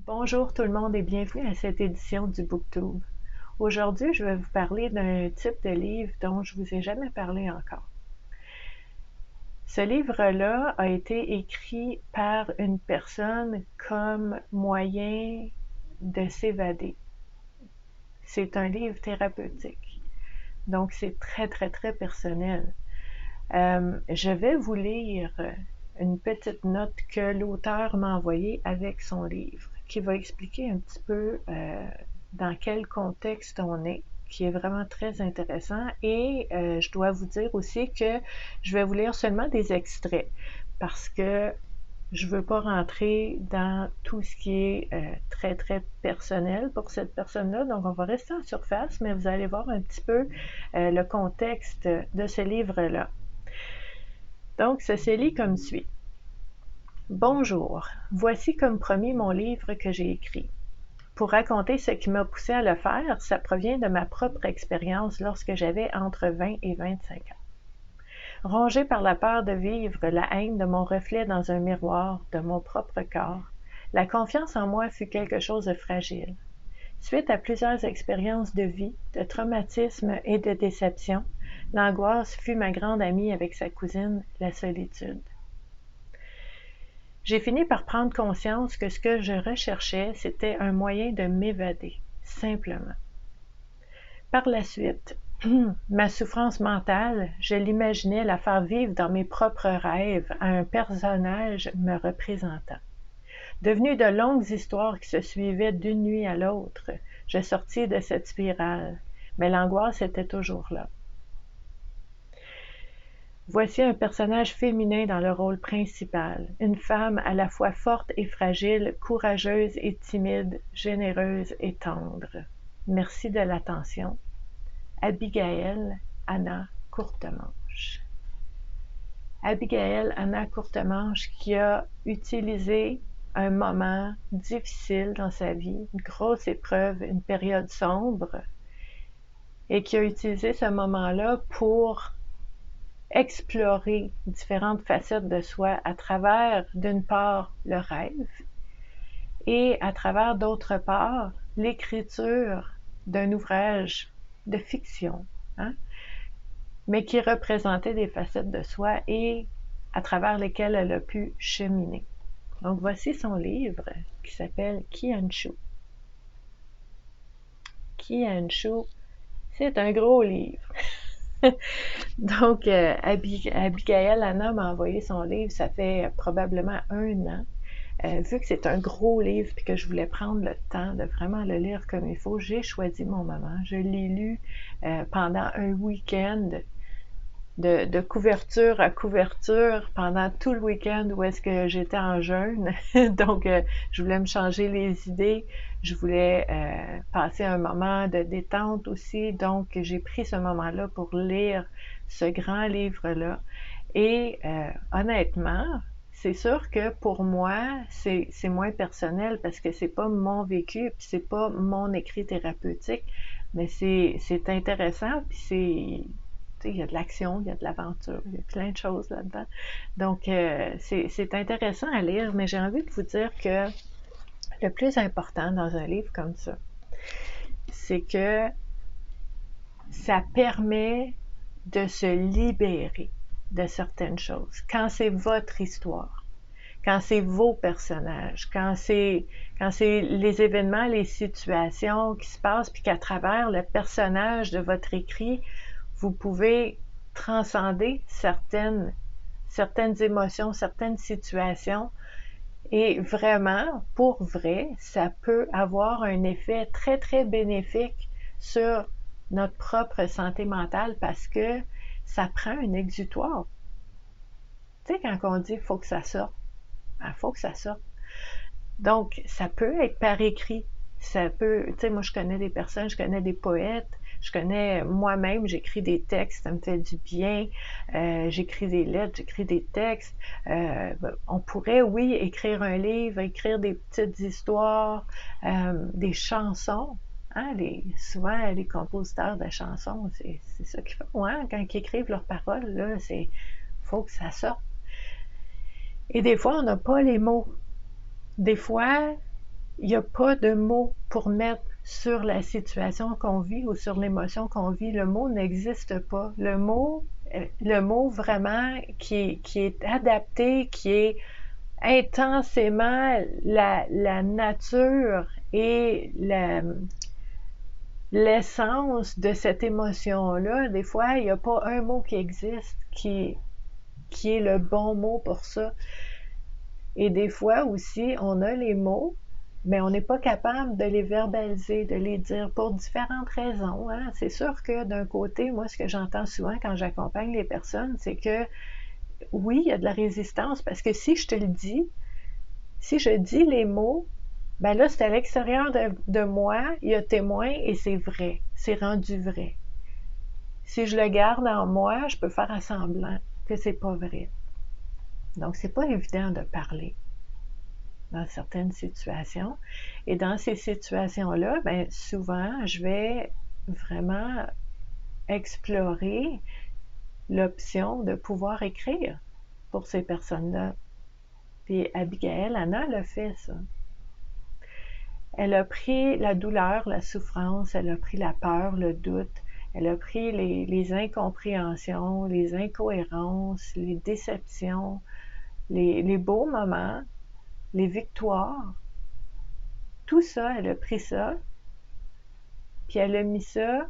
Bonjour tout le monde et bienvenue à cette édition du BookTube. Aujourd'hui, je vais vous parler d'un type de livre dont je vous ai jamais parlé encore. Ce livre-là a été écrit par une personne comme moyen de s'évader. C'est un livre thérapeutique, donc c'est très très très personnel. Je vais vous lire une petite note que l'auteur m'a envoyée avec son livre, qui va expliquer un petit peu dans quel contexte on est, qui est vraiment très intéressant. Et je dois vous dire aussi que je vais vous lire seulement des extraits, parce que je ne veux pas rentrer dans tout ce qui est très très personnel pour cette personne-là, donc on va rester en surface, mais vous allez voir un petit peu le contexte de ce livre-là. Donc, ça se lit comme suit. Bonjour, voici comme promis mon livre que j'ai écrit. Pour raconter ce qui m'a poussé à le faire, ça provient de ma propre expérience lorsque j'avais entre 20 et 25 ans. Rongée par la peur de vivre la haine de mon reflet dans un miroir, de mon propre corps, la confiance en moi fut quelque chose de fragile. Suite à plusieurs expériences de vie, de traumatisme et de déception, l'angoisse fut ma grande amie avec sa cousine, la solitude. J'ai fini par prendre conscience que ce que je recherchais, c'était un moyen de m'évader, simplement. Par la suite, ma souffrance mentale, je l'imaginais la faire vivre dans mes propres rêves à un personnage me représentant. Devenu de longues histoires qui se suivaient d'une nuit à l'autre, je sortis de cette spirale, mais l'angoisse était toujours là. Voici un personnage féminin dans le rôle principal, une femme à la fois forte et fragile, courageuse et timide, généreuse et tendre. Merci de l'attention. Abigail Anna Courtemanche. Abigail Anna Courtemanche qui a utilisé un moment difficile dans sa vie, une grosse épreuve, une période sombre, et qui a utilisé ce moment-là pour explorer différentes facettes de soi à travers, d'une part, le rêve et à travers, d'autre part, l'écriture d'un ouvrage de fiction, hein, mais qui représentait des facettes de soi et à travers lesquelles elle a pu cheminer. Donc voici son livre qui s'appelle Qianshu. Qianshu, c'est un gros livre. Donc, Abigail Anna m'a envoyé son livre, ça fait probablement 1 an. Vu que c'est un gros livre et que je voulais prendre le temps de vraiment le lire comme il faut, j'ai choisi mon moment. Je l'ai lu pendant un week-end de couverture à couverture pendant tout le week-end où est-ce que j'étais en jeûne. Donc, je voulais me changer les idées. Je voulais passer un moment de détente aussi. Donc, j'ai pris ce moment-là pour lire ce grand livre-là. Et honnêtement, c'est sûr que pour moi, c'est moins personnel parce que c'est pas mon vécu puis c'est pas mon écrit thérapeutique, mais c'est intéressant puis c'est il y a de l'action, il y a de l'aventure, il y a plein de choses là-dedans. Donc, c'est intéressant à lire, mais j'ai envie de vous dire que le plus important dans un livre comme ça, c'est que ça permet de se libérer de certaines choses. Quand c'est votre histoire, quand c'est vos personnages, quand c'est les événements, les situations qui se passent, puis qu'à travers le personnage de votre écrit, vous pouvez transcender certaines émotions, certaines situations, et vraiment, pour vrai, ça peut avoir un effet très, très bénéfique sur notre propre santé mentale parce que ça prend un exutoire. Tu sais, quand on dit « faut que ça sorte », il faut que ça sorte. Donc, ça peut être par écrit. Ça peut, tu sais, moi, je connais des personnes, je connais des poètes, je connais moi-même, j'écris des textes, ça me fait du bien, j'écris des lettres, j'écris des textes. On pourrait, oui, écrire un livre, écrire des petites histoires, des chansons. Hein, souvent, les compositeurs de chansons, c'est ça qu'ils font, hein, quand ils écrivent leurs paroles, là, c'est faut que ça sorte. Et des fois, on n'a pas les mots. Des fois, il n'y a pas de mots pour mettre sur la situation qu'on vit ou sur l'émotion qu'on vit. Le mot n'existe pas. Le mot vraiment qui est adapté, qui est intensément la nature et l'essence de cette émotion-là. Des fois, il n'y a pas un mot qui existe qui est le bon mot pour ça. Et des fois aussi, on a les mots, mais on n'est pas capable de les verbaliser, de les dire pour différentes raisons. Hein. C'est sûr que d'un côté, moi, ce que j'entends souvent quand j'accompagne les personnes, c'est que oui, il y a de la résistance parce que si je te le dis, si je dis les mots, ben là, c'est à l'extérieur de moi, il y a témoin et c'est vrai, c'est rendu vrai. Si je le garde en moi, je peux faire à semblant que c'est pas vrai. Donc, c'est pas évident de parler dans certaines situations. Et dans ces situations-là, ben, souvent, je vais vraiment explorer l'option de pouvoir écrire pour ces personnes-là. Puis Abigail Anna l'a fait, ça. Elle a pris la douleur, la souffrance, elle a pris la peur, le doute, elle a pris les incompréhensions, les incohérences, les déceptions, les beaux moments, les victoires. Tout ça, elle a pris ça, puis elle a mis ça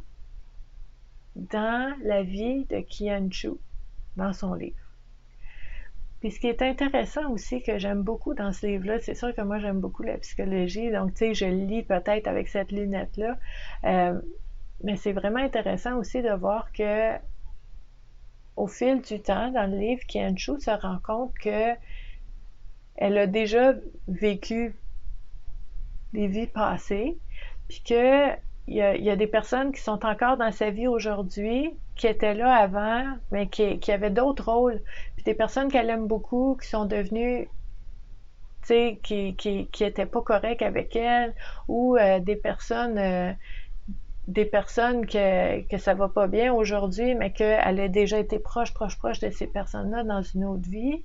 dans la vie de Qian-Chu, dans son livre. Puis ce qui est intéressant aussi, que j'aime beaucoup dans ce livre-là, c'est sûr que moi j'aime beaucoup la psychologie, donc tu sais, je le lis peut-être avec cette lunette-là, mais c'est vraiment intéressant aussi de voir que au fil du temps, dans le livre, Qian-Chu se rend compte que elle a déjà vécu des vies passées, puis que il y a des personnes qui sont encore dans sa vie aujourd'hui, qui étaient là avant, mais qui avaient d'autres rôles. Puis des personnes qu'elle aime beaucoup, qui sont devenues, tu sais, qui étaient pas correctes avec elle, ou des personnes que ça va pas bien aujourd'hui, mais qu'elle a déjà été proche de ces personnes-là dans une autre vie.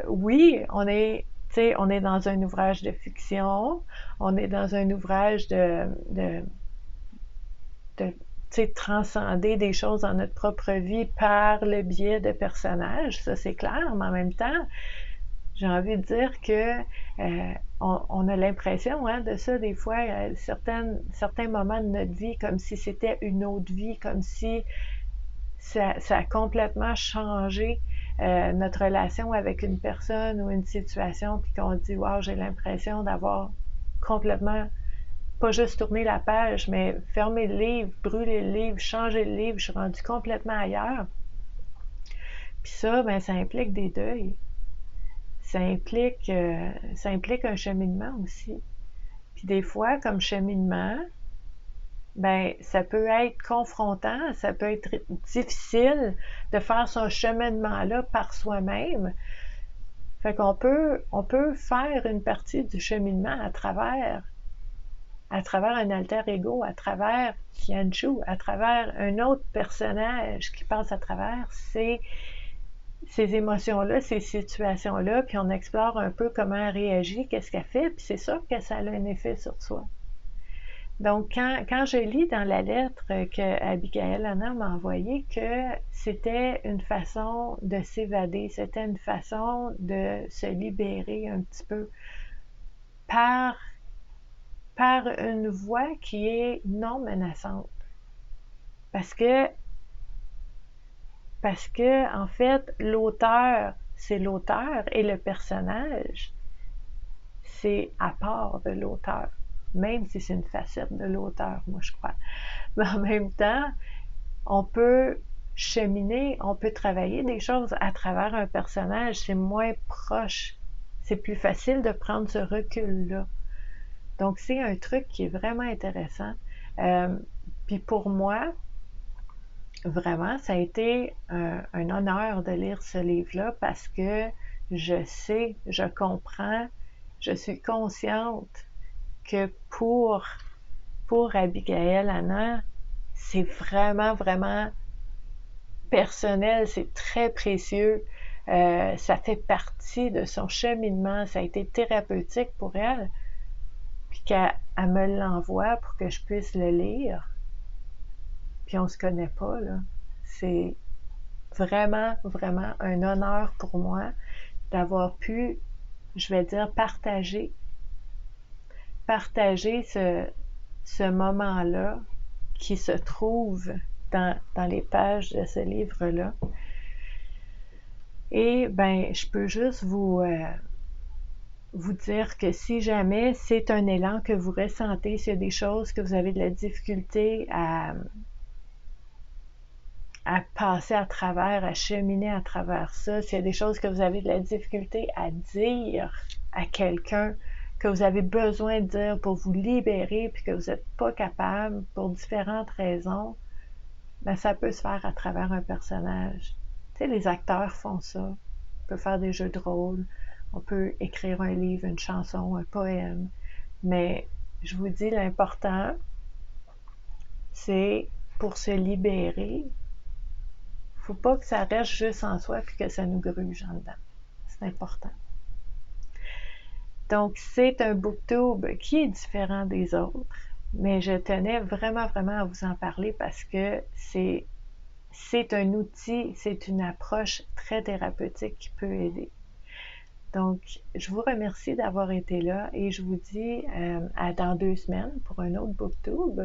Oui, on est dans un ouvrage de fiction, on est dans un ouvrage de transcender des choses dans notre propre vie par le biais de personnages, ça c'est clair, mais en même temps, j'ai envie de dire que on a l'impression de ça des fois, certains moments de notre vie, comme si c'était une autre vie, comme si ça a complètement changé notre relation avec une personne ou une situation, puis qu'on dit wow, j'ai l'impression d'avoir complètement pas juste tourné la page, mais fermer le livre, brûler le livre, changer le livre, je suis rendue complètement ailleurs. Puis ça, ben, ça implique des deuils. Ça implique un cheminement aussi. Puis des fois, comme cheminement, ben, ça peut être confrontant, ça peut être difficile de faire son cheminement-là par soi-même. Fait qu'on on peut faire une partie du cheminement à travers un alter ego, à travers Qian-Chu, à travers un autre personnage qui passe à travers ces émotions-là, ces situations-là, puis on explore un peu comment elle réagit, qu'est-ce qu'elle fait, puis c'est sûr que ça a un effet sur soi. Donc, quand je lis dans la lettre que Abigail Anna m'a envoyée que c'était une façon de s'évader, c'était une façon de se libérer un petit peu par une voix qui est non menaçante. Parce que en fait, l'auteur, c'est l'auteur et le personnage, c'est à part de l'auteur. Même si c'est une facette de l'auteur, moi je crois. Mais en même temps, on peut cheminer, on peut travailler des choses à travers un personnage, c'est moins proche. C'est plus facile de prendre ce recul-là. Donc, c'est un truc qui est vraiment intéressant. Puis pour moi, vraiment, ça a été un honneur de lire ce livre-là parce que je sais, je comprends, je suis consciente que pour Abigail Anna, c'est vraiment, vraiment personnel, c'est très précieux. Ça fait partie de son cheminement, ça a été thérapeutique pour elle. puis qu'elle me l'envoie pour que je puisse le lire, puis on se connaît pas, là. C'est vraiment, vraiment un honneur pour moi d'avoir pu, je vais dire, partager ce moment-là qui se trouve dans les pages de ce livre-là. Et ben, je peux juste vous dire que si jamais c'est un élan que vous ressentez, s'il y a des choses que vous avez de la difficulté à passer à travers, à cheminer à travers ça, s'il y a des choses que vous avez de la difficulté à dire à quelqu'un, que vous avez besoin de dire pour vous libérer, puis que vous n'êtes pas capable pour différentes raisons, ben ça peut se faire à travers un personnage. Tu sais, les acteurs font ça. On peut faire des jeux de rôle, on peut écrire un livre, une chanson, un poème, mais je vous dis, l'important, c'est pour se libérer, faut pas que ça reste juste en soi puis que ça nous gruge en dedans. C'est important. Donc, c'est un booktube qui est différent des autres, mais je tenais vraiment, vraiment à vous en parler parce que c'est un outil, c'est une approche très thérapeutique qui peut aider. Donc, je vous remercie d'avoir été là et je vous dis à dans 2 semaines pour un autre booktube.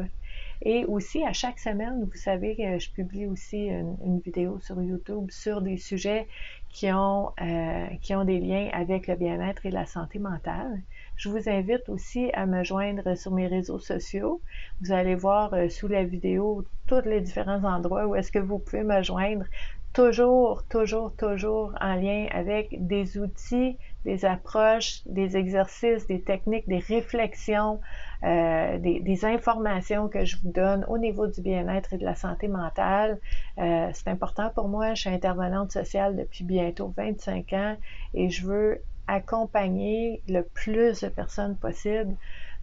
Et aussi, à chaque semaine, vous savez que je publie aussi une vidéo sur YouTube sur des sujets qui ont des liens avec le bien-être et la santé mentale. Je vous invite aussi à me joindre sur mes réseaux sociaux. Vous allez voir sous la vidéo tous les différents endroits où est-ce que vous pouvez me joindre. Toujours, toujours, toujours en lien avec des outils, des approches, des exercices, des techniques, des réflexions, des informations que je vous donne au niveau du bien-être et de la santé mentale. C'est important pour moi. Je suis intervenante sociale depuis bientôt 25 ans et je veux accompagner le plus de personnes possible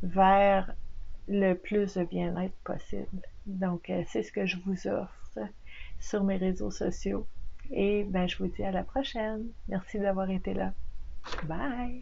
vers le plus de bien-être possible. Donc, c'est ce que je vous offre sur mes réseaux sociaux. Et ben, je vous dis à la prochaine. Merci d'avoir été là. Bye!